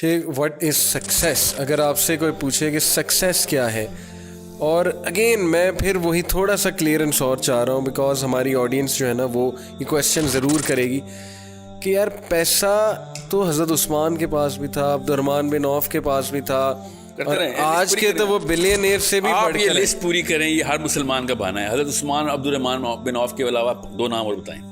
Sheikh what is success? اگر آپ سے کوئی پوچھے کہ سکسیس کیا ہے، اور اگین میں پھر وہی تھوڑا سا کلیئرنس اور چاہ رہا ہوں بیکاز ہماری آڈینس جو ہے نا وہ یہ کویشچن ضرور کرے گی کہ یار پیسہ تو حضرت عثمان کے پاس بھی تھا، عبد الرحمن بن عوف کے پاس بھی تھا، اور آج کے تو وہ بلینئر سے بھی بڑھ یہ لسٹ پوری کریں. یہ ہر مسلمان کا بہانہ ہے. حضرت عثمان عبد الرحمن بن عوف کے علاوہ 2 نام اور بتائیں.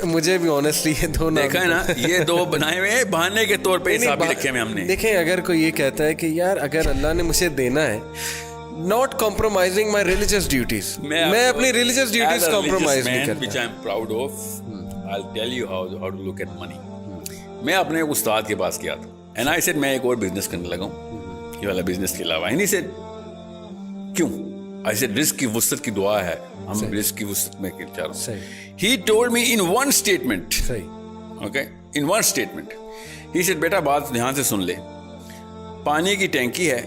مجھے بھی آنیسٹلی یہ 2 نام دیکھا ہے نا، یہ 2 بنائے ہوئے ہیں بہانے کے طور پہ حساب بھی رکھے ہوئے ہم نے. دیکھیں اگر کوئی یہ کہتا ہے کہ یار اگر اللہ نے مجھے دینا ہے، not compromising my religious duties, میں اپنی religious duties compromise نہیں کرتا. which I am proud of. I'll tell you how to look at money. میں اپنے استاد کے پاس گیا تھا and I said میں ایک اور بزنس کرنے لگا ہوں یہ والا بزنس کے علاوہ. and he said کیوں؟ I said رزق کی وسعت کی دعا ہے، ہم رزق کی وسعت میں چاہ رہا ہوں. He told me in one statement, okay, in one statement, he said بیٹا بات دھیان سے سن لے، پانی کی ٹینکی ہے،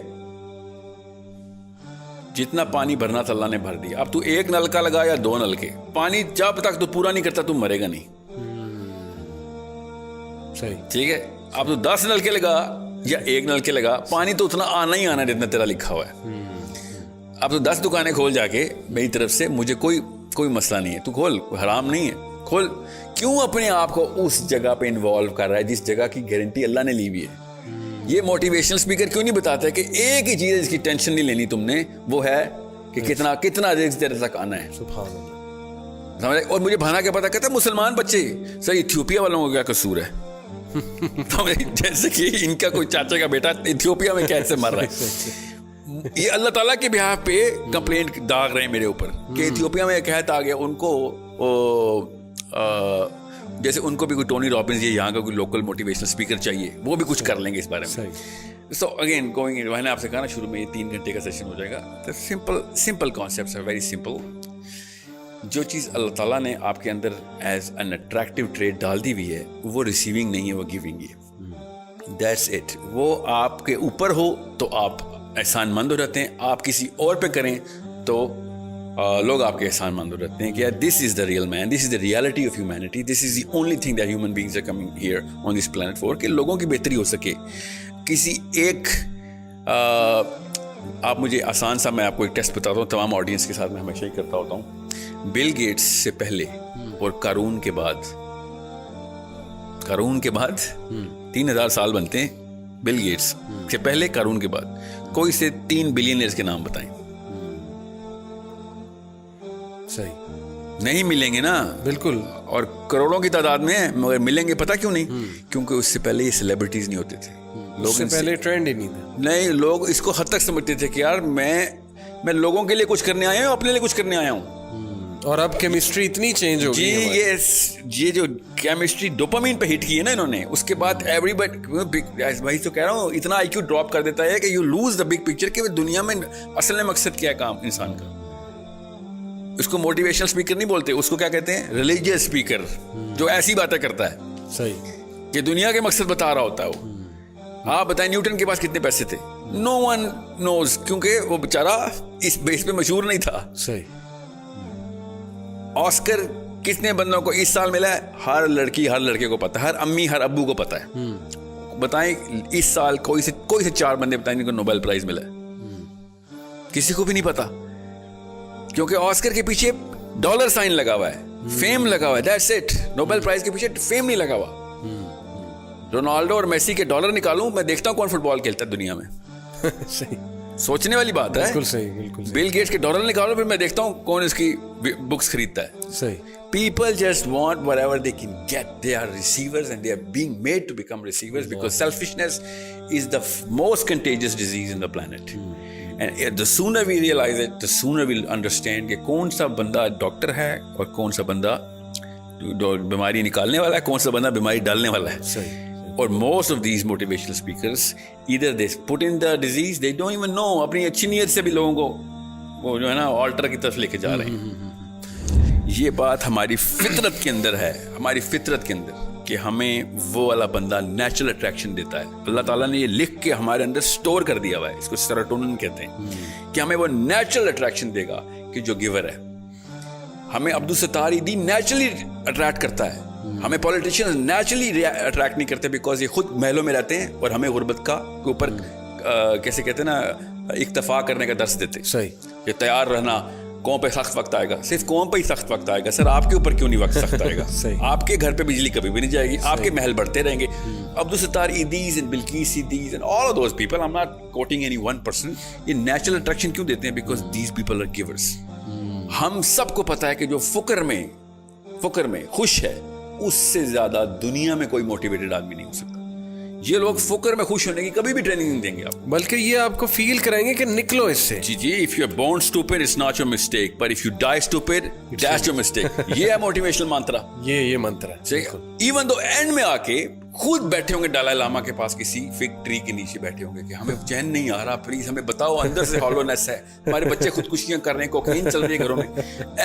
جتنا پانی بھرنا تھا اللہ نے بھر دیا. اب تو 1 نلکا لگا یا 2 نلکے، پانی جب تک تو پورا نہیں کرتا تو مرے گا نہیں. ٹھیک ہے، اب تو 10 نلکے لگا یا 1 نلکے لگا، پانی تو اتنا آنا ہی آنا ہے جتنا تیرا لکھا ہوا ہے. اب تو 10 دکانیں کھول جا کے میری طرف سے، مجھے کوئی مسئلہ نہیں ہے، تو کھول، حرام نہیں ہے، کھول. کیوں اپنے آپ کو اس جگہ پہ انوالو کر رہا ہے جس جگہ کی گارنٹی اللہ نے لی ہوئی ہے؟ یہ موٹیویشنل اسپیکر کیوں نہیں بتاتا ہے کہ ایک ہی چیز جس کی ٹینشن نہیں لینی تم نے، وہ ہے کہ کتنا رزق تیرے تک آنا ہے. سبحان اللہ. سمجھ؟ اور مجھے بھانا کیا پتا، کہتا ہے مسلمان بچے سر ایتھیوپیا والوں کو کیا قصور ہے؟ جیسے کہ ان کا کوئی چاچا کا بیٹا ایتھیوپیا میں کیسے مر رہا ہے. یہ اللہ تعالیٰ کے بہاف پہ کمپلینٹ داغ رہے ہیں میرے اوپر کہ ایتھیوپیا میں ایک قحط آ گیا، ان کو جیسے ان کو بھی کوئی ٹونی رابنز یا یہاں کا کوئی لوکل موٹیویشنل اسپیکر چاہیے، وہ بھی کچھ کر لیں گے اس بارے میں. سو اگین گوئنگ، میں نے آپ سے کہا نا شروع میں یہ 3 گھنٹے کا سیشن ہو جائے گا. سمپل کانسیپٹس ہے، ویری سمپل. جو چیز اللہ تعالیٰ نے آپ کے اندر ایز این اٹریکٹیو ٹریٹ ڈال دی ہوئی ہے وہ ریسیونگ نہیں ہے، وہ گیونگ ہے. That's it. وہ آپ کے اوپر ہو تو آپ احسان مند ہو جاتے ہیں، آپ کسی اور پہ کریں تو لوگ آپ کے احسان مند ہو جاتے ہیں کہ یار this is the real man, this is the reality of humanity, this is the only thing that human beings are coming here on this planet for, کہ لوگوں کی بہتری ہو سکے. کسی ایک آپ مجھے آسان سا، میں آپ کو ایک ٹیسٹ بتاتا ہوں، تمام آڈینس کے ساتھ میں ہمیشہ ہی کرتا ہوتا ہوں. بل گیٹس سے پہلے اور قارون کے بعد 3000 سال بنتے ہیں. بل گیٹس سے پہلے، قارون کے بعد کوئی سے 3 بلینئرز کے نام بتائیں. صحیح نہیں ملیں گے نا، بالکل، اور کروڑوں کی تعداد میں ہیں، مگر ملیں گے پتہ کیوں نہیں؟ کیونکہ اس سے پہلے یہ سیلیبریٹیز نہیں ہوتے تھے، لوگ سے پہلے ٹرینڈ ہی نہیں تھا. نہیں، لوگ اس کو حد تک سمجھتے تھے کہ یار میں لوگوں کے لیے کچھ کرنے آیا ہوں، اپنے لیے کچھ کرنے آیا ہوں. اور اب کیمسٹری اتنی چینج ہو گئی ہے. یہ جو کیمسٹری ڈوپامین پہ ہٹ کی ہے نا انہوں نے، اس کے بعد ایوری بڈی، بھائی تو کہہ رہا ہوں، اتنا آئی کیو ڈراپ کر دیتا ہے کہ you lose the big picture کہ دنیا میں اصل مقصد کیا ہے کام انسان کا. اس کو موٹیویشنل اسپیکر نہیں بولتے، اس کو کیا کہتے ہیں؟ ریلیجیس اسپیکر، جو ایسی باتیں کرتا ہے. صحیح، کہ دنیا کے مقصد بتا رہا ہوتا ہے وہ. آپ بتائیں نیوٹن کے پاس کتنے پیسے تھے؟ نو ون نوز، کیونکہ وہ بیچارہ اس بیس پہ مشہور نہیں تھا. صحیح. آسکر کتنے بندوں کو اس سال ملا ہے؟ ہر لڑکی ہر لڑکے کو پتا ہے، ہر امی ہر ابو کو پتا ہے. بتائیں اس سال کوئی سے 4 بندے بتائیں جن کو نوبل پرائز ملا ہے؟ کسی کو بھی نہیں پتا، کیونکہ آسکر کے پیچھے ڈالر سائن لگا ہوا ہے، فیم لگا ہوا ہے. That's it. نوبل پرائز کے پیچھے فیم نہیں لگا ہوا. رونالڈو اور میسی کے ڈالر نکالوں، میں دیکھتا ہوں کون فٹ بال کھیلتا ہے دنیا میں. صحیح، سوچنے والی بات ہے. بالکل صحیح، بالکل. بل گیٹس کے ڈالر نکالو، پھر میں دیکھتا ہوں کون اس کی بکس خریدتا ہے. صحیح. People just want whatever they can get. They are receivers and they are being made to become receivers because selfishness is the most contagious disease in the planet. And the sooner we realize it, the sooner we'll understand کہ کون سا بندہ doctor ہے اور کون سا بندہ بیماری نکالنے والا ہے، کون سا بندہ بیماری ڈالنے والا ہے. صحیح. اور most of these motivational speakers either they put in the disease, they don't even know. اپنی اچھی نیت سے بھی لوگوں کو وہ جو ہے نا آلٹر کی طرف لے کے جا رہے ہیں. یہ بات ہماری فطرت کے اندر ہے، ہماری فطرت کے اندر، کہ ہمیں وہ والا بندہ نیچرل اٹریکشن دیتا ہے. اللہ تعالیٰ نے یہ لکھ کے ہمارے اندر سٹور کر دیا ہوا ہے، اس کو سیروٹونن کہتے ہیں، کہ ہمیں وہ نیچرل اٹریکشن دے گا کہ جو گیور ہے. ہمیں عبدالستار ایدی نیچرلی اٹریکٹ کرتا ہے، ہمیں پولیٹیشین نیچرلی اٹریکٹ نہیں کرتے بیکاز یہ خود محلوں میں رہتے ہیں اور ہمیں غربت کا کے اوپر کیسے کہتے ہیں نا اکتفا کرنے کا درس دیتے. صحیح. کہ تیار رہنا, قوم پہ سخت وقت آئے گا. صرف قوم پہ ہی سخت وقت آئے گا سر, آپ کے اوپر کیوں نہیں وقت سخت آئے گا؟ آپ کے گھر پہ بجلی کبھی بھی نہیں جائے گی, آپ کے محل بڑھتے رہیں گے. Abdul Sattar Edhis and Bilquis Edhis and all of those people, I am not quoting any one person, یہ نیچرل اٹریکشن کیوں دیتے ہیں؟ Because these people are givers. ہم سب کو پتا ہے کہ جو فقر میں خوش ہے اس سے زیادہ دنیا میں کوئی موٹیویٹڈ آدمی نہیں ہو سکتا. یہ لوگ فقر میں خوش ہونے کی کبھی بھی ٹریننگ نہیں دیں گے آپ کو, بلکہ یہ آپ کو فیل کرائیں گے کہ نکلو اس سے. جی if you are born stupid it's not your mistake, but if you die stupid that's your mistake. یہ ہے موٹیویشنل منترا, یہ منتر ہے. ایون دو اینڈ میں آ کے خود بیٹھے ہوں گے ڈالائی لاما کے پاس کسی فگ ٹری کے نیچے بیٹھے ہوں گے کہ ہمیں چین نہیں آ رہا, پلیز ہمیں بتاؤ, اندر سے ہالونیس ہے, ہمارے بچے خودکشیاں کر رہے ہیں, کوکین چل رہی ہے گھروں میں,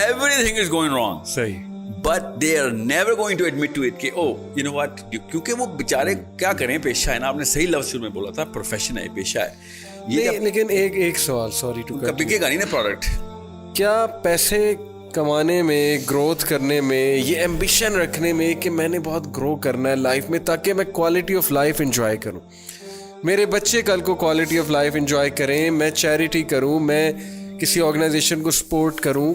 everything is going wrong. صحیح. But they are never going to admit to it کہ oh you know what, کیونکہ وہ بیچارے کیا کریں, پیشہ ہے نا, آپ نے صحیح لفظ شروع میں بولا تھا, پروفیشن ہے, پیشہ ہے یہ. لیکن ایک سوال, سوری ٹو کٹ, بکے گا نہیں نا پروڈکٹ. کیا پیسے کمانے میں, گروتھ کرنے میں, یہ ایمبیشن رکھنے میں کہ میں نے بہت گرو کرنا ہے لائف میں تاکہ میں کوالٹی آف لائف انجوائے کروں, میرے بچے کل کو کوالٹی آف لائف انجوائے کریں, میں چیریٹی کروں, میں کسی آرگنائزیشن کو سپورٹ کروں,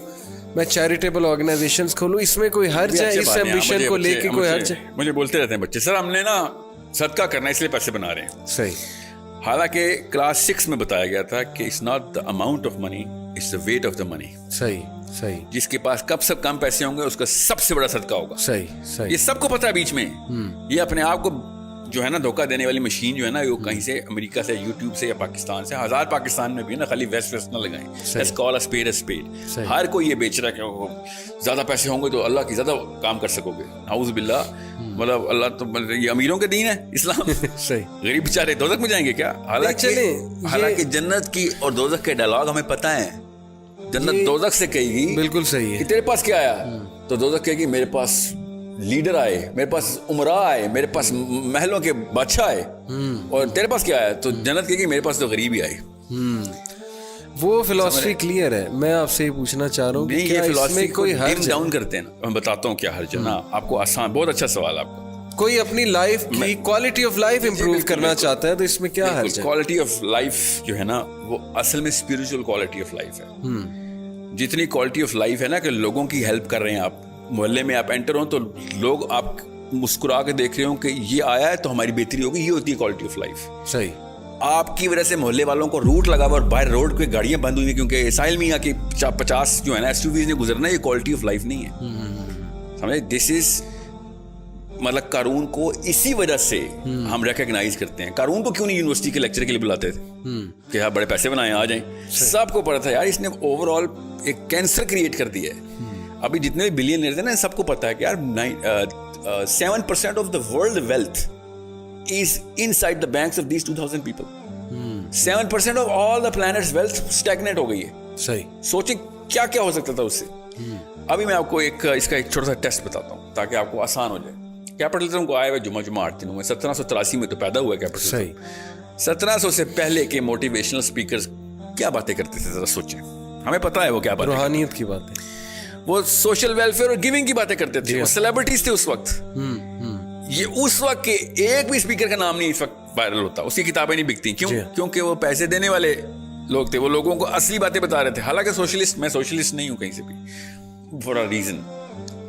میں چیریٹیبل آرگنائزیشنز کھولوں, اس میں کوئی حرج ہے؟ اس ایمبیشن کو لے کے کوئی حرج ہے؟ مجھے بولتے رہتے ہیں بچے, سر ہم نے نا صدقہ کرنا ہے اس لیے پیسے بنا رہے ہیں. صحیح. حالانکہ کلاس 6 میں بتایا گیا تھا کہ it's not the amount of money, it's the weight of the money. صحیح. جس کے پاس کم پیسے ہوں گے اس کا سب سے بڑا صدقہ ہوگا. صحیح. یہ سب کو پتا ہے بیچ میں. یہ اپنے آپ کو جو ہے نا دھوکہ دینے والی مشین جو ہے نا, وہ کہیں سے امریکہ سے, یوٹیوب سے یا پاکستان سے, ہزار پاکستان میں بھی ہے نا, خالی ویسٹ نہ لگائیں. Let's call a spade a spade. ہر کوئی یہ بیچ رہا ہے کہ زیادہ پیسے ہوں گے تو اللہ کی زیادہ کام کر سکو گے. اعوذ باللہ, مطلب اللہ تو یہ امیروں کے دین ہے اسلام. صحیح. غریب بیچارے دوزخ میں جائیں گے کیا؟ حالانکہ جنت کی اور دوزخ کے ڈائلاگ ہمیں پتہ ہے. جنت دوزخ سے کہے گی بالکل صحیح ہے, تیرے پاس کیا آیا, تو دوزخ کہے گی میرے پاس لیڈر آئے, میرے پاس عمراء آئے, میرے پاس محلوں کے بادشاہ آئے, اور تیرے پاس کیا آیا, تو جنت کہے گی میرے پاس تو غریب ہی آئے. وہ فلسفی کلیئر ہے. میں آپ سے یہ پوچھنا چاہ رہا ہوں کہ کیا اس میں کوئی حرج ڈاؤن کرتے ہیں نا, میں بتاتا ہوں کیا حرج ہے نا آپ کو. آسان, بہت اچھا سوال آپ کا. کوئی اپنی لائف کی کوالٹی آف لائف امپروو کرنا چاہتا ہے تو اس میں کیا حرج ہے؟ کوالٹی آف لائف جو ہے نا وہ اصل میں اسپرچل کوالٹی آف لائف ہے. جتنی کوالٹی آف لائف ہے نا کہ لوگوں کی ہیلپ کر رہے ہیں آپ, محلے میں آپ انٹر ہوں تو لوگ آپ مسکرا کے دیکھ رہے ہوں کہ یہ آیا ہے تو ہماری بہتری ہوگی, یہ ہوتی ہے کوالٹی آف لائف. صحیح. آپ کی وجہ سے محلے والوں کو روٹ لگا ہوا اور باہر روڈ پہ گاڑیاں بند ہوئی ہیں کیونکہ ساحل میاں کی 50 جو ہے نا SUVs نے گزرنا, یہ کوالٹی آف لائف نہیں ہے. سمجھے, دس از مطلب قارون کو اسی وجہ سے ہم ریکگنائز کرتے ہیں. قارون کو کیوں نہیں یونیورسٹی کے لیکچر کے لیے بلاتے تھے کہ آپ بڑے پیسے بنائیں آ جائیں؟ سب کو پتا تھا یار اس نے اوور آل ایک کینسر کریٹ کر دیا ہے. ابھی جتنے بھی بلینئرز ہیں نا سب کو پتا ہے کہ یار 7% of the world wealth is inside the banks of these 2000 people. 7% of all the planet's wealth stagnate ہو گئی ہے. صحیح. سوچیں کیا کیا ہو سکتا تھا اس سے. ابھی میں آپ کو اس کا ایک چھوٹا سا ٹیسٹ بتاتا ہوں تاکہ آپ کو آسان ہو جائے. کیپٹلزم کو آئے ہوئے جمعہ 8 دن ہوئے, 1783 میں تو پیدا ہوا ہے کیپٹلزم. صحیح. 1700 سے پہلے کے موٹیویشنل اسپیکرز کیا باتیں کرتے تھے, ذرا سوچیں. ہمیں پتا ہے وہ کیا بات, روحانیت کی باتیں, وہ سوشل ویلفیئر اور گیونگ کی باتیں کرتے تھے. وہ سیلیبریٹیز تھے اس وقت. یہ اس وقت کے ایک بھی اسپیکر کا نام نہیں اس وقت وائرل ہوتا, اس کی کتابیں نہیں بکتی. کیوں؟ کیونکہ وہ پیسے دینے والے لوگ تھے, وہ لوگوں کو اصلی باتیں بتا رہے تھے. حالانکہ سوشلسٹ, میں سوشلسٹ نہیں ہوں کہیں سے بھی, for a reason.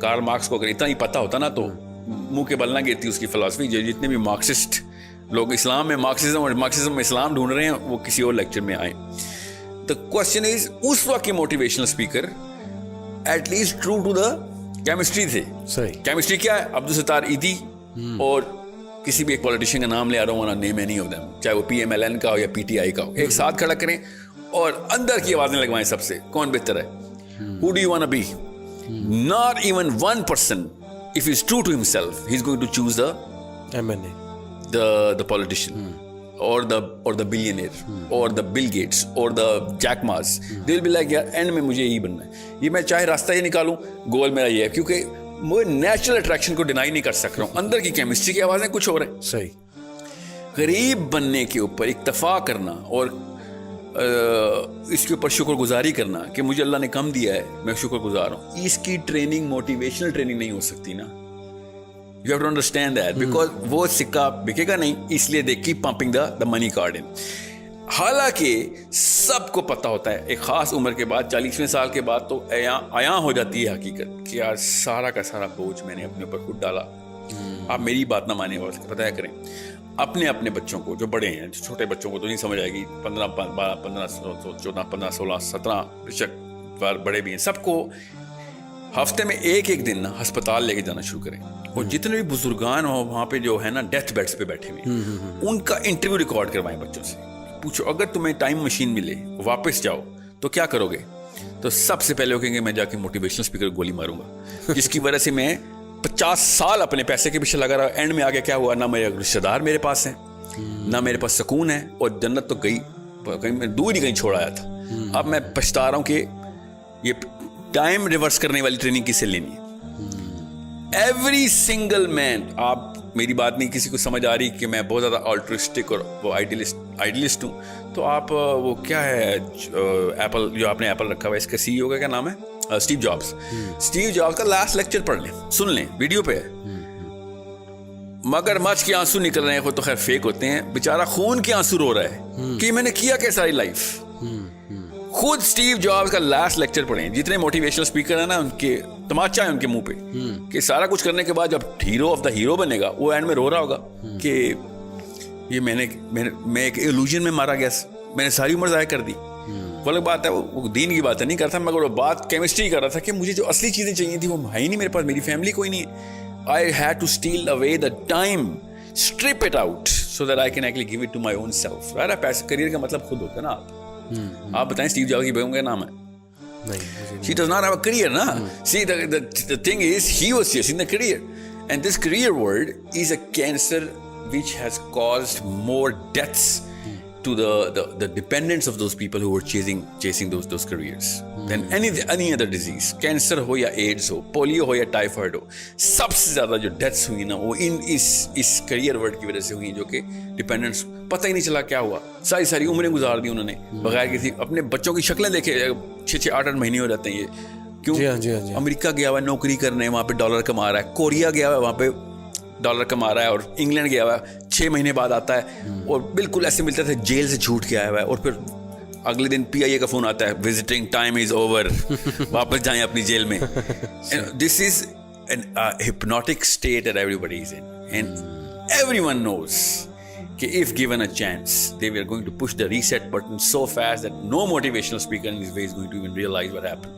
Karl Marx کو اگر اتنا ہی پتا ہوتا نا تو منہ کے بل نہ گرتی اس کی فلسفی. جو جتنے بھی مارکسسٹ لوگ اسلام میں مارکسزم میں اسلام ڈھونڈ رہے ہیں وہ کسی اور لیکچر میں آئے. The question is, اس وقت کے motivational speaker at least true to the chemistry تھے. صحیح. کیمسٹری کیا ہے؟ عبدالستار ایدی اور کسی بھی ایک پولیٹیشین کا نام لے آ رہا ہوں, نیم اینی آف دیم, چاہے وہ PMLN کا ہو یا PTI کا ہو, ایک ساتھ کھڑا کریں اور اندر کی آوازیں لگوائیں سب سے, کون بہتر ہے, who do you want to be? Not even one person, if he's true to himself, he's going to choose the MNA, the politician. Or the billionaire, or the Bill Gates, or the Jack Ma's. They'll be like, یار and میں مجھے یہی بننا ہے, یہ میں چاہے راستہ یہ نکالوں, گول میرا یہ ہے. کیونکہ میں نیچرل اٹریکشن کو ڈینائی نہیں کر سک رہا ہوں, اندر کی کیمسٹری کی آوازیں کچھ اور ہیں. صحیح. غریب بننے کے اوپر اکتفا کرنا اور اس کے اوپر شکر گزاری کرنا کہ مجھے اللہ نے کم دیا ہے, میں شکر گزار ہوں, اس کی ٹریننگ موٹیویشنل ٹریننگ نہیں ہو سکتی نا. You have to understand that because وہ سکہ بکے گا نہیں, اس لیے they keep pumping the money card in. حالانکہ سب کو پتہ ہوتا ہے ایک خاص عمر کے بعد 40ویں سال کے بعد تو عیاں ہو جاتی ہے حقیقت کہ یار سارا کا سارا بوجھ میں نے اپنے اوپر خود ڈالا. آپ میری بات نہ مانیں اور بتایا کریں اپنے بچوں کو, جو بڑے ہیں, چھوٹے بچوں کو تو نہیں سمجھ آئے گی, 15 14 15 16 17 بشک بڑے بھی ہیں, سب کو ہفتے میں ایک دن نا ہسپتال لے کے جانا شروع کریں. اور جتنے بھی بزرگان ہو وہاں پہ جو ہے نا ڈیتھ بیڈس پہ بیٹھے ہوئے, ان کا انٹرویو ریکارڈ کروائیں بچوں سے. پوچھو اگر تمہیں ٹائم مشین ملے واپس جاؤ تو کیا کرو گے؟ تو سب سے پہلے وہ کہیں گے میں جا کے موٹیویشنل اسپیکر گولی ماروں گا, جس کی وجہ سے میں 50 سال اپنے پیسے کے پیچھے لگا رہا. اینڈ میں آگے کیا ہوا, نہ میرے رشتے دار میرے پاس ہیں, نہ میرے پاس سکون ہے, اور جنت تو گئی کہیں میں دور ہی کہیں چھوڑ آیا تھا. اب میں پچھتا رہا ہوں کہ یہ ٹائم ریورس کرنے والی ٹریننگ کس سے لینی ہے. ایوری سنگل مین, آپ میری بات نہیں کسی کو سمجھ آ رہی کہ میں بہت زیادہ آلٹرسٹک اور وہ آئیڈیلسٹ ہوں, تو آپ وہ کیا ہے ایپل, جو آپ نے ایپل رکھا ہوا ہے, اس کا CEO کا کیا نام ہے, اسٹیو جابس کا لاسٹ لیکچر پڑھ لیں, سن لیں, ویڈیو پہ ہے. مگر مچھ کے آنسو نکل رہے ہیں, وہ تو خیر فیک ہوتے ہیں, بیچارہ خون کے آنسو رو رہا ہے کہ میں نے کیا کیا ساری لائف. خود اسٹیو جابس کا لاسٹ لیکچر پڑھیں. جتنے موٹیویشنل اسپیکر ہیں نا, ان کے تماچا ہے ان کے منہ پہ کہ سارا کچھ کرنے کے بعد جب ہیرو آف دا ہیرو بنے گا, وہ اینڈ میں رو رہا ہوگا کہ یہ میں ایک ایلوژن میں مارا گیا, میں نے ساری عمر ضائع کر دی. وہ الگ بات ہے, وہ دین کی بات نہیں کرتا, مگر وہ بات کیمسٹری کر رہا تھا کہ مجھے جو اصلی چیزیں چاہیے تھی وہ ہے ہی نہیں میرے پاس, میری فیملی کوئی نہیں ہے. I had to steal away the time, strip it out so that I can actually give it to my own self. right? Career کا مطلب خود ہوتا ہے نا. آپ بتائیں اسٹیو جابس کی بیگم کا نام ہے, she does not have a career na. See the thing is he was chasing the career, and this career world is a cancer which has caused more deaths to the dependents of those people who were chasing those careers than any other disease. Cancer ho ya AIDS ho, polio ho ya typhoid ho, سب سے زیادہ جو deaths ہوئی نا وہ اس career word کی وجہ سے ہوئی, جو کہ ڈپینڈنٹس پتہ ہی نہیں چلا کیا ہوا. ساری عمریں گزار دی انہوں نے بغیر کسی, اپنے بچوں کی شکلیں دیکھے 6 8 مہینے ہو جاتے ہیں یہ. کیوں؟ امریکہ گیا ہوا ہے نوکری کرنے, وہاں پہ ڈالر کما رہا ہے. کوریا گیا ہوا ہے, وہاں پہ ڈالر کما رہا ہے. اور انگلینڈ گیا ہوا ہے, 6 مہینے بعد آتا ہے اور بالکل ایسے ملتا تھا جیل سے چھوٹ کے آیا ہوا ہے, اور پھر اگلے دن PIA کا فون آتا ہے, وزٹنگ ٹائم از اوور, واپس جائیں اپنی جیل میں. دس از an hypnotic state that everybody is in, and everyone knows کہ if given a chance they were going to push the reset button so fast that no motivational speaker in this way is going to even realize what happened.